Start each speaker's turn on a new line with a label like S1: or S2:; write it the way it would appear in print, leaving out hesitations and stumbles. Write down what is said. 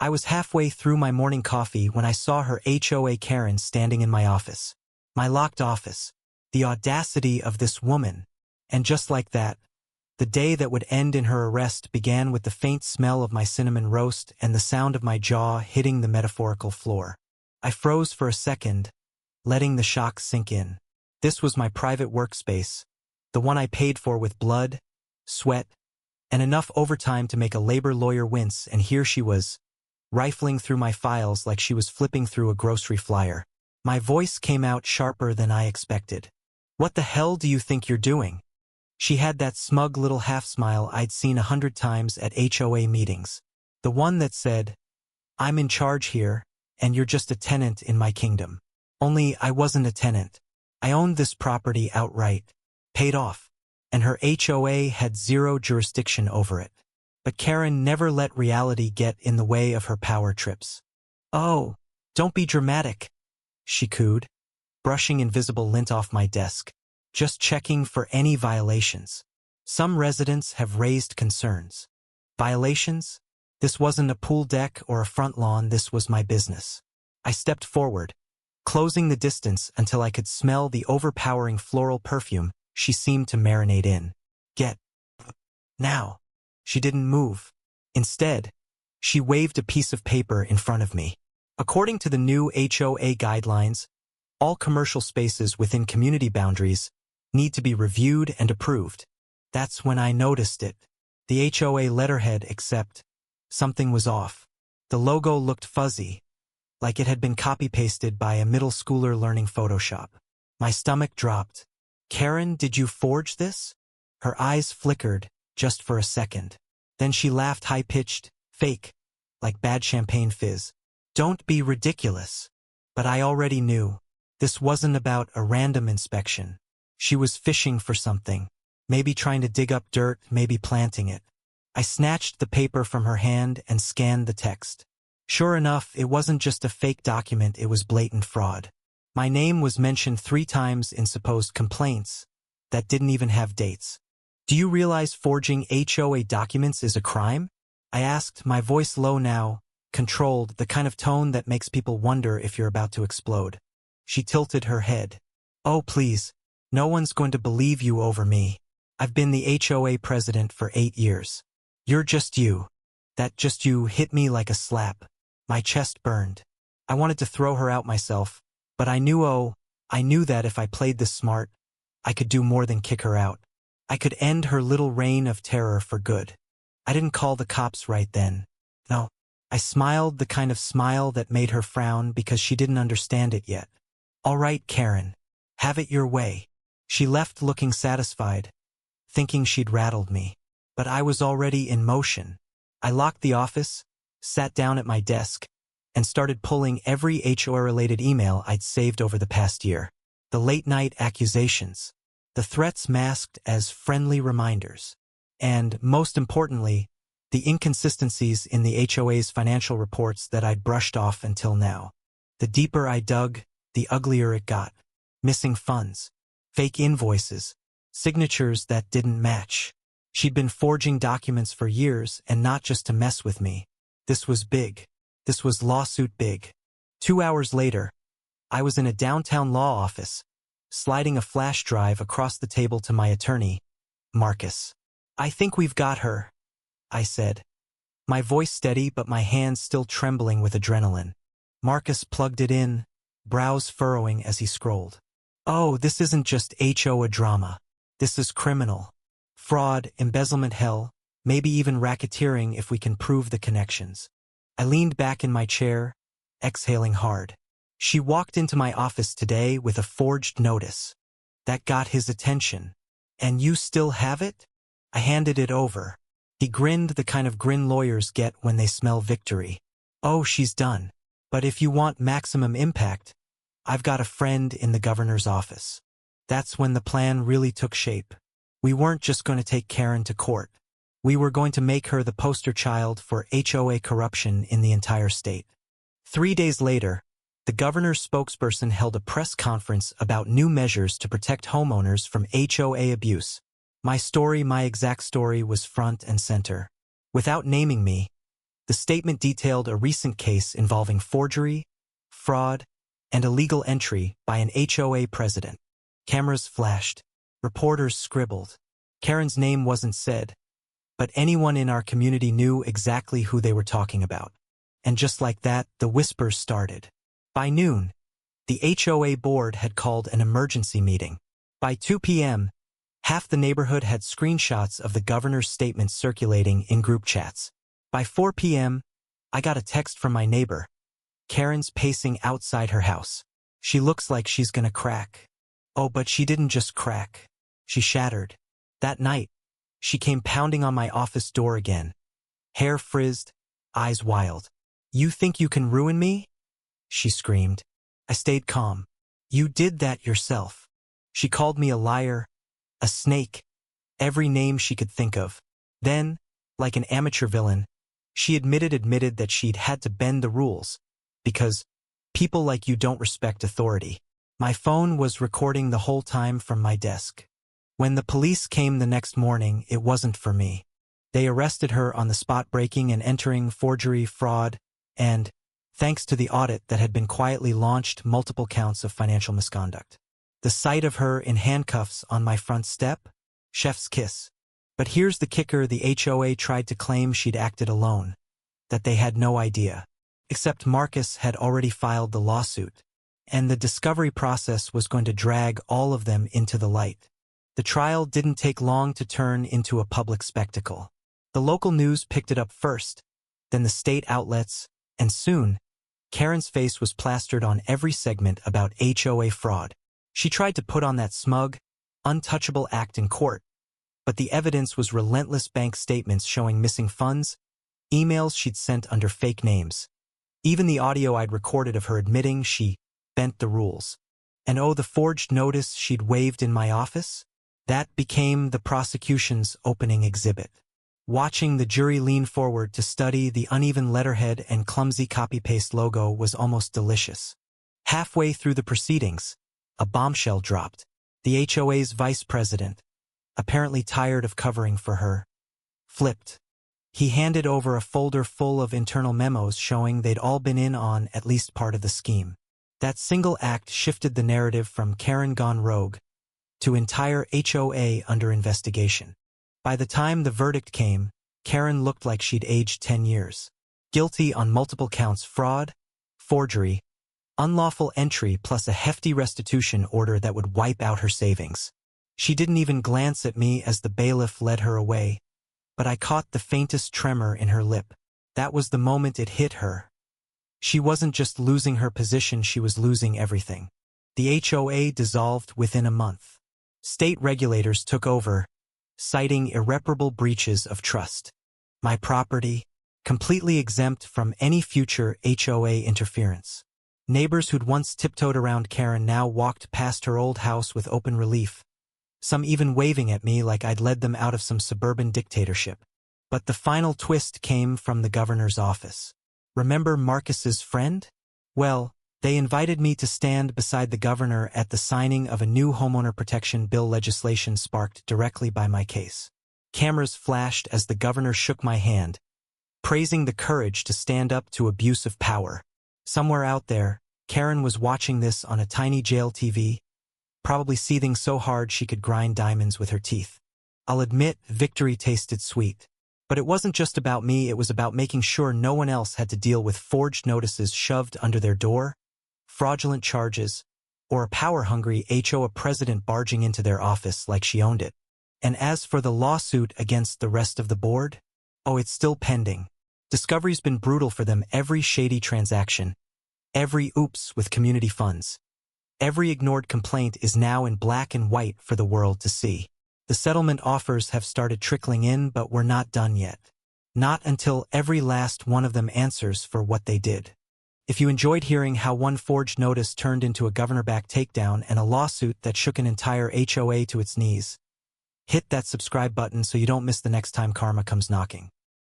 S1: I was halfway through my morning coffee when I saw her HOA Karen standing in my office. My locked office. The audacity of this woman. And just like that, the day that would end in her arrest began with the faint smell of my cinnamon roast and the sound of my jaw hitting the metaphorical floor. I froze for a second, letting the shock sink in. This was my private workspace, the one I paid for with blood, sweat, and enough overtime to make a labor lawyer wince, and here she was, rifling through my files like she was flipping through a grocery flyer. My voice came out sharper than I expected. "What the hell do you think you're doing?" She had that smug little half-smile I'd seen 100 times at HOA meetings. The one that said, "I'm in charge here, and you're just a tenant in my kingdom." Only I wasn't a tenant. I owned this property outright, paid off, and her HOA had zero jurisdiction over it. But Karen never let reality get in the way of her power trips. "Oh, don't be dramatic," she cooed, brushing invisible lint off my desk. "Just checking for any violations. Some residents have raised concerns." Violations? This wasn't a pool deck or a front lawn, this was my business. I stepped forward, closing the distance until I could smell the overpowering floral perfume she seemed to marinate in. "Get now." She didn't move. Instead, she waved a piece of paper in front of me. According to the new HOA guidelines, all commercial spaces within community boundaries need to be reviewed and approved. That's when I noticed it. The HOA letterhead, except something was off. The logo looked fuzzy, like it had been copy-pasted by a middle schooler learning Photoshop. My stomach dropped. "Karen, did you forge this?" Her eyes flickered, just for a second. Then she laughed high-pitched, fake, like bad champagne fizz. "Don't be ridiculous." But I already knew. This wasn't about a random inspection. She was fishing for something. Maybe trying to dig up dirt, maybe planting it. I snatched the paper from her hand and scanned the text. Sure enough, it wasn't just a fake document, it was blatant fraud. My name was mentioned 3 times in supposed complaints that didn't even have dates. "Do you realize forging HOA documents is a crime?" I asked, my voice low now, controlled, the kind of tone that makes people wonder if you're about to explode. She tilted her head. "Oh, please. No one's going to believe you over me. I've been the HOA president for 8 years. You're just you." That "just you" hit me like a slap. My chest burned. I wanted to throw her out myself, but I knew that if I played this smart, I could do more than kick her out. I could end her little reign of terror for good. I didn't call the cops right then. No. I smiled, the kind of smile that made her frown because she didn't understand it yet. "All right, Karen. Have it your way." She left looking satisfied, thinking she'd rattled me. But I was already in motion. I locked the office, sat down at my desk, and started pulling every HOA-related email I'd saved over the past year. The late-night accusations. The threats masked as friendly reminders. And, most importantly, the inconsistencies in the HOA's financial reports that I'd brushed off until now. The deeper I dug, the uglier it got. Missing funds, fake invoices, signatures that didn't match. She'd been forging documents for years, and not just to mess with me. This was big. This was lawsuit big. 2 hours later, I was in a downtown law office, sliding a flash drive across the table to my attorney, Marcus. "I think we've got her," I said, my voice steady but my hands still trembling with adrenaline. Marcus plugged it in, brows furrowing as he scrolled. "Oh, this isn't just HOA drama. This is criminal. Fraud, embezzlement, hell, maybe even racketeering if we can prove the connections." I leaned back in my chair, exhaling hard. "She walked into my office today with a forged notice. That got his attention. And you still have it?" I handed it over. He grinned, the kind of grin lawyers get when they smell victory. "Oh, she's done. But if you want maximum impact, I've got a friend in the governor's office." That's when the plan really took shape. We weren't just going to take Karen to court. We were going to make her the poster child for HOA corruption in the entire state. 3 days later, the governor's spokesperson held a press conference about new measures to protect homeowners from HOA abuse. My story, my exact story, was front and center. Without naming me, The statement detailed a recent case involving forgery, fraud, and illegal entry by an HOA president. Cameras flashed. Reporters scribbled. Karen's name wasn't said, but anyone in our community knew exactly who they were talking about. And just like that, the whispers started. By noon, the HOA board had called an emergency meeting. By 2 p.m., half the neighborhood had screenshots of the governor's statement circulating in group chats. By 4 p.m., I got a text from my neighbor. Karen's pacing outside her house. She looks like she's gonna crack. Oh, but she didn't just crack. She shattered. That night, she came pounding on my office door again. Hair frizzed, eyes wild. "You think you can ruin me?" she screamed. I stayed calm. "You did that yourself." She called me a liar, a snake, every name she could think of. Then, like an amateur villain, she admitted that she'd had to bend the rules, because people like you don't respect authority. My phone was recording the whole time from my desk. When the police came the next morning, it wasn't for me. They arrested her on the spot, breaking and entering, forgery, fraud, and, thanks to the audit that had been quietly launched, multiple counts of financial misconduct. The sight of her in handcuffs on my front step? Chef's kiss. But here's the kicker: the HOA tried to claim she'd acted alone, that they had no idea. Except Marcus had already filed the lawsuit, and the discovery process was going to drag all of them into the light. The trial didn't take long to turn into a public spectacle. The local news picked it up first, then the state outlets, and soon, Karen's face was plastered on every segment about HOA fraud. She tried to put on that smug, untouchable act in court, but the evidence was relentless: bank statements showing missing funds, emails she'd sent under fake names, even the audio I'd recorded of her admitting she bent the rules. And oh, the forged notice she'd waved in my office? That became the prosecution's opening exhibit. Watching the jury lean forward to study the uneven letterhead and clumsy copy-paste logo was almost delicious. Halfway through the proceedings, a bombshell dropped. The HOA's vice president, apparently tired of covering for her, flipped. He handed over a folder full of internal memos showing they'd all been in on at least part of the scheme. That single act shifted the narrative from Karen gone rogue to entire HOA under investigation. By the time the verdict came, Karen looked like she'd aged 10 years. Guilty on multiple counts: fraud, forgery, unlawful entry, plus a hefty restitution order that would wipe out her savings. She didn't even glance at me as the bailiff led her away, but I caught the faintest tremor in her lip. That was the moment it hit her. She wasn't just losing her position, she was losing everything. The HOA dissolved within a month. State regulators took over, citing irreparable breaches of trust. My property, completely exempt from any future HOA interference. Neighbors who'd once tiptoed around Karen now walked past her old house with open relief, some even waving at me like I'd led them out of some suburban dictatorship. But the final twist came from the governor's office. Remember Marcus's friend? Well, they invited me to stand beside the governor at the signing of a new homeowner protection bill, legislation sparked directly by my case. Cameras flashed as the governor shook my hand, praising the courage to stand up to abuse of power. Somewhere out there, Karen was watching this on a tiny jail TV, probably seething so hard she could grind diamonds with her teeth. I'll admit, victory tasted sweet. But it wasn't just about me, it was about making sure no one else had to deal with forged notices shoved under their door, fraudulent charges, or a power-hungry HOA president barging into their office like she owned it. And as for the lawsuit against the rest of the board, oh, it's still pending. Discovery's been brutal for them: every shady transaction, every oops with community funds, every ignored complaint is now in black and white for the world to see. The settlement offers have started trickling in, but we're not done yet. Not until every last one of them answers for what they did. If you enjoyed hearing how one forged notice turned into a governor-backed takedown and a lawsuit that shook an entire HOA to its knees, hit that subscribe button so you don't miss the next time karma comes knocking.